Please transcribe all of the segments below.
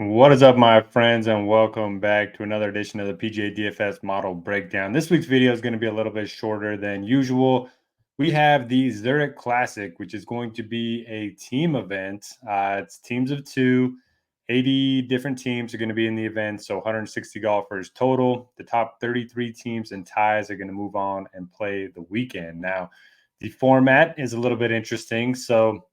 What is up, my friends, and welcome back to another edition of the PGA DFS model breakdown. This week's video is going to be a little bit shorter than usual. We have the Zurich Classic, which is going to be a team event. It's teams of two. 80 different teams are going to be in the event, so 160 golfers total. The top 33 teams and ties are going to move on and play the weekend. Now, the format is a little bit interesting. So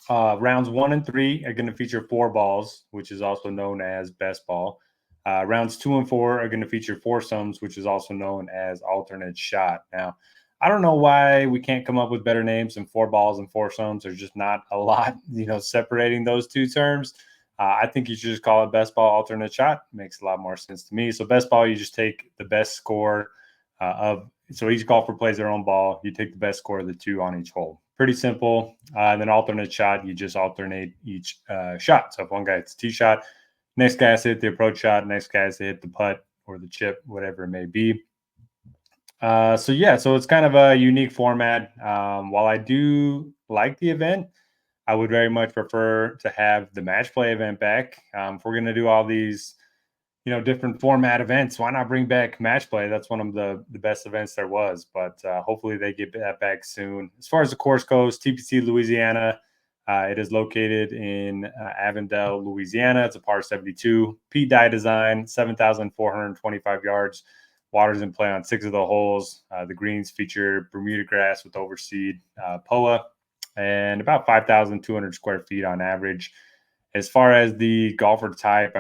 rounds 1 and 3 are going to feature 4 balls, which is also known as best ball. Rounds 2 and 4 are going to feature foursomes, which is also known as alternate shot. Now, I don't know why we can't come up with better names than 4 balls and foursomes. There's just not a lot, separating those two terms. I think you should just call it best ball, alternate shot. Makes a lot more sense to me. So best ball, you just take the best score so each golfer plays their own ball. You take the best score of the two on each hole. Pretty simple. And then alternate shot, you just alternate each shot. So if one guy hits a tee shot, next guy has to hit the approach shot, next guy has to hit the putt or the chip, whatever it may be. So it's kind of a unique format. While I do like the event, I would very much prefer to have the match play event back. If we're going to do all these different format events, why not bring back match play? That's one of the best events there was, but hopefully they get that back soon. As far as the course goes, TPC Louisiana, it is located in Avondale, Louisiana. It's a par 72 P-dye design, 7,425 yards. Water's in play on 6 of the holes. The greens feature Bermuda grass with overseed POA and about 5,200 square feet on average. As far as the golfer type,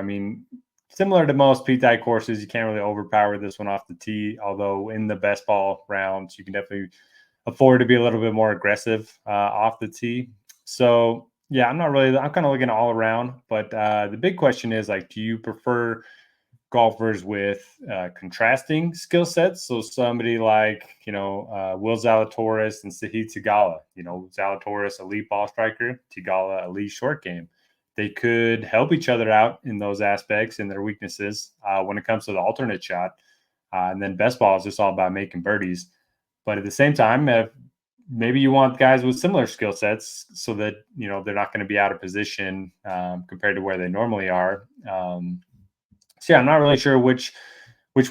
similar to most P-dye courses, you can't really overpower this one off the tee, although in the best ball rounds, you can definitely afford to be a little bit more aggressive off the tee. So, yeah, I'm kind of looking all around, but the big question is, do you prefer golfers with contrasting skill sets? So somebody like, Will Zalatoris and Sahith Theegala, Zalatoris, elite ball striker, Theegala, elite short game. They could help each other out in those aspects and their weaknesses when it comes to the alternate shot. And then best ball is just all about making birdies. But at the same time, if maybe you want guys with similar skill sets so that, they're not going to be out of position compared to where they normally are. I'm not really sure which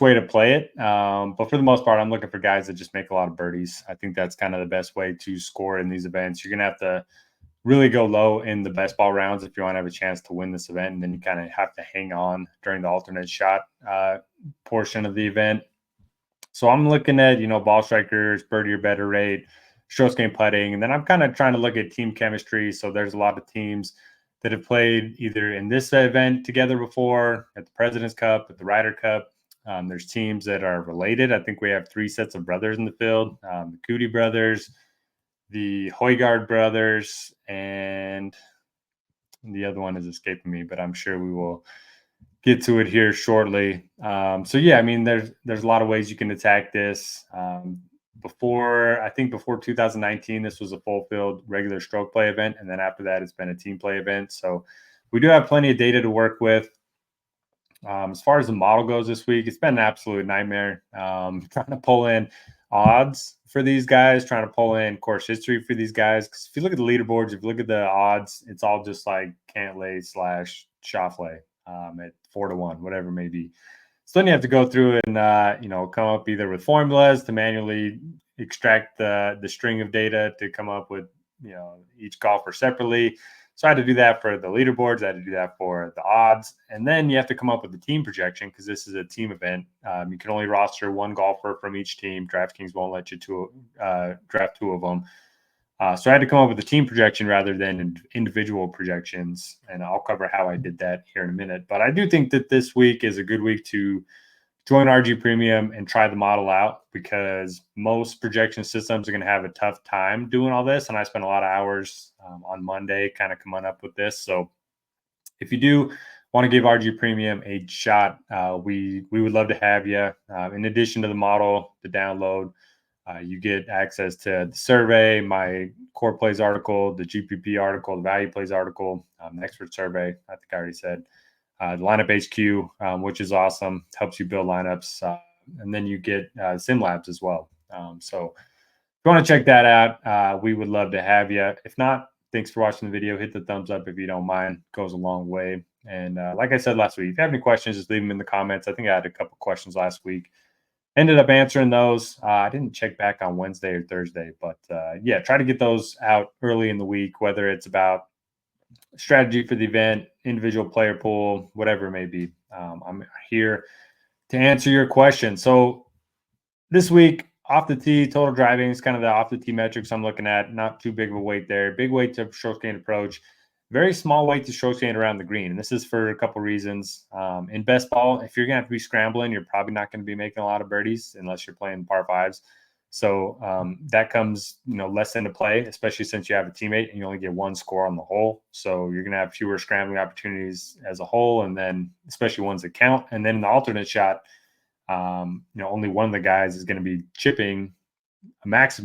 way to play it. But for the most part, I'm looking for guys that just make a lot of birdies. I think that's kind of the best way to score in these events. You're going to have to really go low in the best ball rounds if you want to have a chance to win this event. And then you kind of have to hang on during the alternate shot portion of the event. So I'm looking at, ball strikers, birdie or better rate, strokes gained putting. And then I'm kind of trying to look at team chemistry. So there's a lot of teams that have played either in this event together before, at the President's Cup, at the Ryder Cup. There's teams that are related. I think we have 3 sets of brothers in the field, the Cootie brothers, the Hoygaard brothers, and the other one is escaping me, but I'm sure we will get to it here shortly. There's a lot of ways you can attack this. Before 2019, this was a full field regular stroke play event. And then after that, it's been a team play event. So we do have plenty of data to work with. As far as the model goes this week, it's been an absolute nightmare trying to pull in odds for these guys, trying to pull in course history for these guys. Because if you look at the leaderboards, if you look at the odds, it's all just like Cantlay / Schauffele at 4-1, whatever it may be. So then you have to go through and come up either with formulas to manually extract the string of data to come up with each golfer separately. So I had to do that for the leaderboards. I had to do that for the odds. And then you have to come up with the team projection because this is a team event. You can only roster 1 golfer from each team. DraftKings won't let you draft 2 of them. So I had to come up with a team projection rather than individual projections. And I'll cover how I did that here in a minute. But I do think that this week is a good week to join RG Premium and try the model out because most projection systems are going to have a tough time doing all this. And I spent a lot of hours on Monday kind of coming up with this. So if you do want to give RG Premium a shot, we would love to have you. In addition to the model, the download, you get access to the survey, my core plays article, the GPP article, the value plays article, the expert survey, I think I already said, the lineup HQ, which is awesome, helps you build lineups. And then you get sim labs as well. So if you want to check that out, we would love to have you. If not, Thanks for watching the video. Hit the thumbs up if you don't mind. It goes a long way. And like I said last week, if you have any questions, just leave them in the comments. I think I had a couple questions last week. Ended up answering those. I didn't check back on Wednesday or Thursday, but yeah, try to get those out early in the week, whether it's about strategy for the event, individual player pool, whatever it may be. I'm here to answer your question. So this week, off the tee, total driving is kind of the off the tee metrics I'm looking at. Not too big of a weight there. Big weight to stroke gain approach. Very small weight to stroke gain around the green. And this is for a couple reasons. In best ball, if you're going to have to be scrambling, you're probably not going to be making a lot of birdies unless you're playing par fives. So that comes, less into play, especially since you have a teammate and you only get one score on the hole. So you're going to have fewer scrambling opportunities as a whole, and then especially ones that count. And then in the alternate shot, only one of the guys is going to be chipping. A max of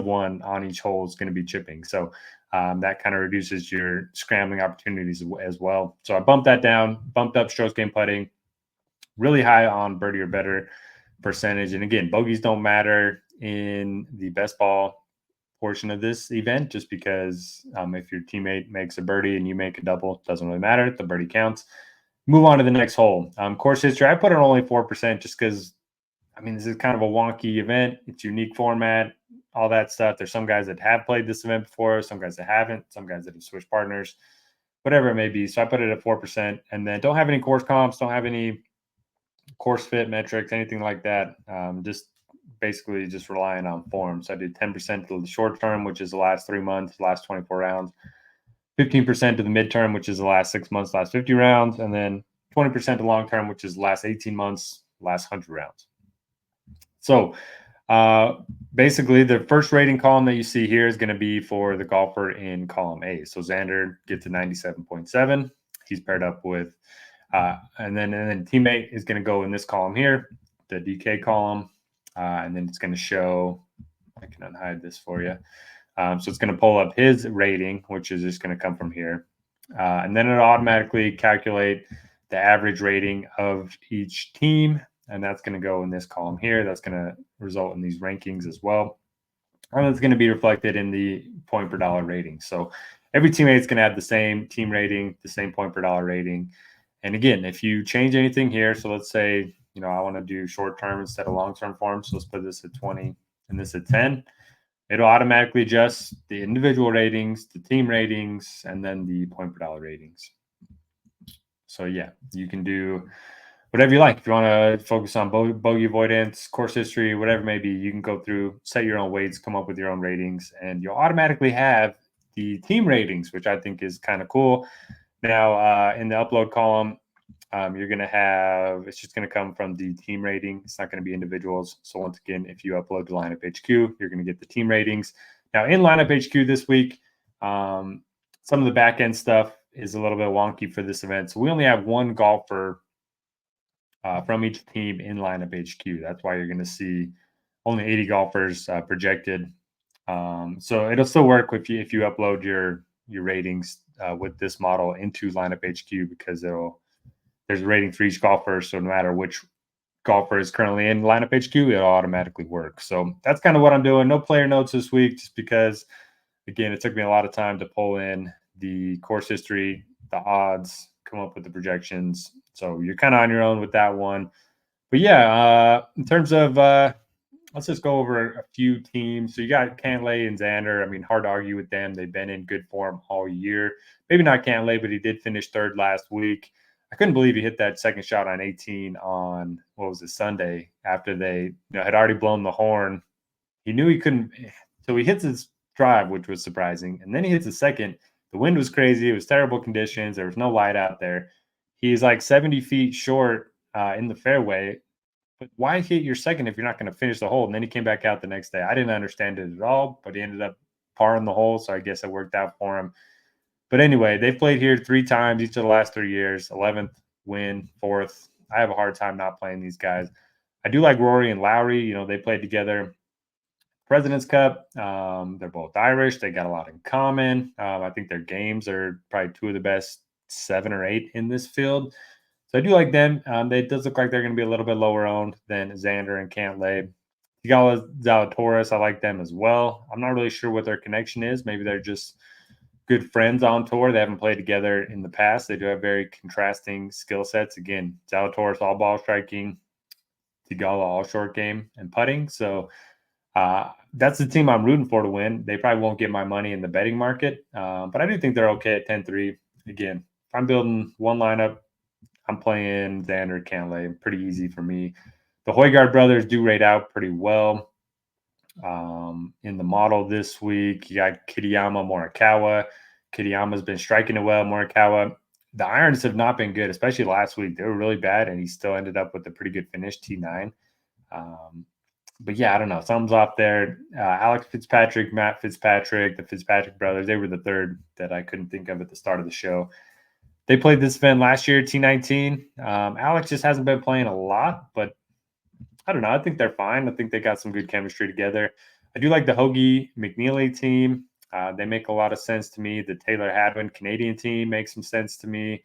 one on each hole is going to be chipping. So that kind of reduces your scrambling opportunities as well. So I bumped that down, bumped up strokes gained putting, really high on birdie or better percentage. And again, bogeys don't matter in the best ball portion of this event, just because if your teammate makes a birdie and you make a double, it doesn't really matter. The birdie counts. Move on to the next hole. Course history, I put it only 4% just because, this is kind of a wonky event. It's unique format, all that stuff. There's some guys that have played this event before, some guys that haven't, some guys that have switched partners, whatever it may be. So I put it at 4%, and then don't have any course comps, don't have any course fit metrics, anything like that. Just basically just relying on form. So I did 10% to the short term, which is the last 3 months, last 24 rounds. 15% to the midterm, which is the last 6 months, last 50 rounds, and then 20% to long term, which is the last 18 months, last 100 rounds. So basically, the first rating column that you see here is going to be for the golfer in column A. So Xander gets to 97.7. He's paired up with, and then teammate is going to go in this column here, the DK column, and then it's going to show. I can unhide this for you. So it's going to pull up his rating, which is just going to come from here. And then it'll automatically calculate the average rating of each team. And that's going to go in this column here. That's going to result in these rankings as well. And it's going to be reflected in the point per dollar rating. So every teammate is going to have the same team rating, the same point per dollar rating. And again, if you change anything here, so let's say, I want to do short term instead of long term form. So let's put this at 20 and this at 10. It'll automatically adjust the individual ratings, the team ratings, and then the point per dollar ratings. So yeah, you can do whatever you like. If you want to focus on bogey avoidance, course history, whatever it may be, you can go through, set your own weights, come up with your own ratings, and you'll automatically have the team ratings, which I think is kind of cool. Now, in the upload column, you're going to have, it's just going to come from the team rating. It's not going to be individuals. So once again, if you upload to Lineup HQ, you're going to get the team ratings. Now in Lineup HQ this week, some of the back end stuff is a little bit wonky for this event. So we only have one golfer from each team in Lineup HQ. That's why you're going to see only 80 golfers projected. So it'll still work if you upload your ratings with this model into Lineup HQ, because there's a rating for each golfer. So no matter which golfer is currently in Lineup HQ, it'll automatically work. So that's kind of what I'm doing. No player notes this week, just because, again, it took me a lot of time to pull in the course history, the odds, come up with the projections. So you're kind of on your own with that one. But yeah, in terms of, let's just go over a few teams. So you got Cantlay and Xander. Hard to argue with them. They've been in good form all year. Maybe not Cantlay, but he did finish third last week. I couldn't believe he hit that second shot on 18 on, Sunday, after they had already blown the horn. He knew he couldn't. So he hits his drive, which was surprising. And then he hits the second. The wind was crazy. It was terrible conditions. There was no light out there. He's like 70 feet short in the fairway. But why hit your second if you're not going to finish the hole? And then he came back out the next day. I didn't understand it at all, but he ended up parring the hole. So I guess it worked out for him. But anyway, they've played here 3 times each of the last 3 years. 11th win, 4th. I have a hard time not playing these guys. I do like Rory and Lowry. They played together. President's Cup. They're both Irish. They got a lot in common. I think their games are probably 2 of the best 7 or 8 in this field. So I do like them. It does look like they're going to be a little bit lower owned than Xander and Cantlay. Tigala Zalatoris, I like them as well. I'm not really sure what their connection is. Maybe they're just good friends on tour. They haven't played together in the past. They do have very contrasting skill sets. Again, Zalatoris all ball striking, Tigala all short game and putting. So that's the team I'm rooting for to win. They probably won't get my money in the betting market, but I do think they're okay at 10-3. Again, if I'm building one lineup, I'm playing Xander Cantlay. Pretty easy for me. The Højgaard brothers do rate out pretty well. In the model this week, you got Kitayama, Morikawa. Kitayama's been striking it well. Morikawa, the irons have not been good, especially last week. They were really bad, and he still ended up with a pretty good finish, T9. But yeah, I don't know. Something's off there. Alex Fitzpatrick, Matt Fitzpatrick, the Fitzpatrick brothers, they were the third that I couldn't think of at the start of the show. They played this event last year, T19. Alex just hasn't been playing a lot, but I don't know. I think they're fine. I think they got some good chemistry together. I do like the Hoagie McNeely team. They make a lot of sense to me. The Taylor Hadwin Canadian team makes some sense to me.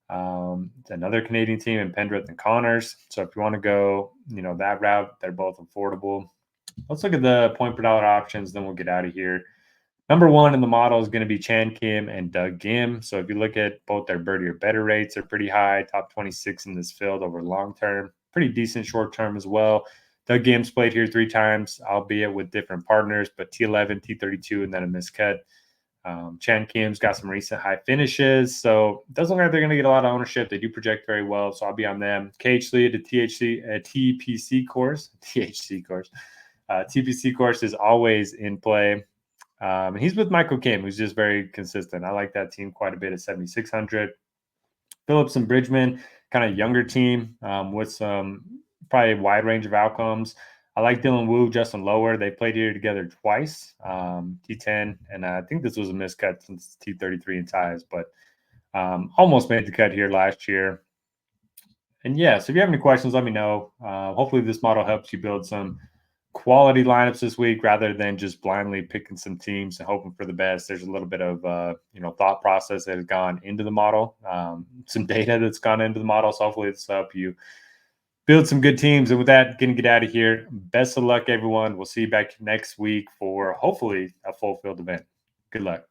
Another Canadian team in Pendrith and Connors. So if you want to go, that route, they're both affordable. Let's look at the point per dollar options, then we'll get out of here. Number one in the model is going to be Chan Kim and Doug Gim. So if you look at both their birdie or better rates, they're pretty high, top 26 in this field over long term. Pretty decent short term as well. Doug Gim's played here 3 times, albeit with different partners, but T11, T32, and then a miscut. Chan Kim's got some recent high finishes, so it doesn't look like they're going to get a lot of ownership. They do project very well, so I'll be on them. KH Lee, the TPC course. TPC course is always in play. And he's with Michael Kim, who's just very consistent. I like that team quite a bit at 7,600. Phillips and Bridgman, kind of younger team with some probably a wide range of outcomes. I like Dylan Wu, Justin Lower. They played here together twice, T10, and I think this was a miscut since T33 in ties, but almost made the cut here last year. And yeah, so if you have any questions, let me know. Hopefully this model helps you build some quality lineups this week rather than just blindly picking some teams and hoping for the best. There's a little bit of thought process that has gone into the model, some data that's gone into the model. So hopefully this help you build some good teams. And with that, gonna get out of here. Best of luck, everyone. We'll see you back next week for hopefully a full field event. Good luck.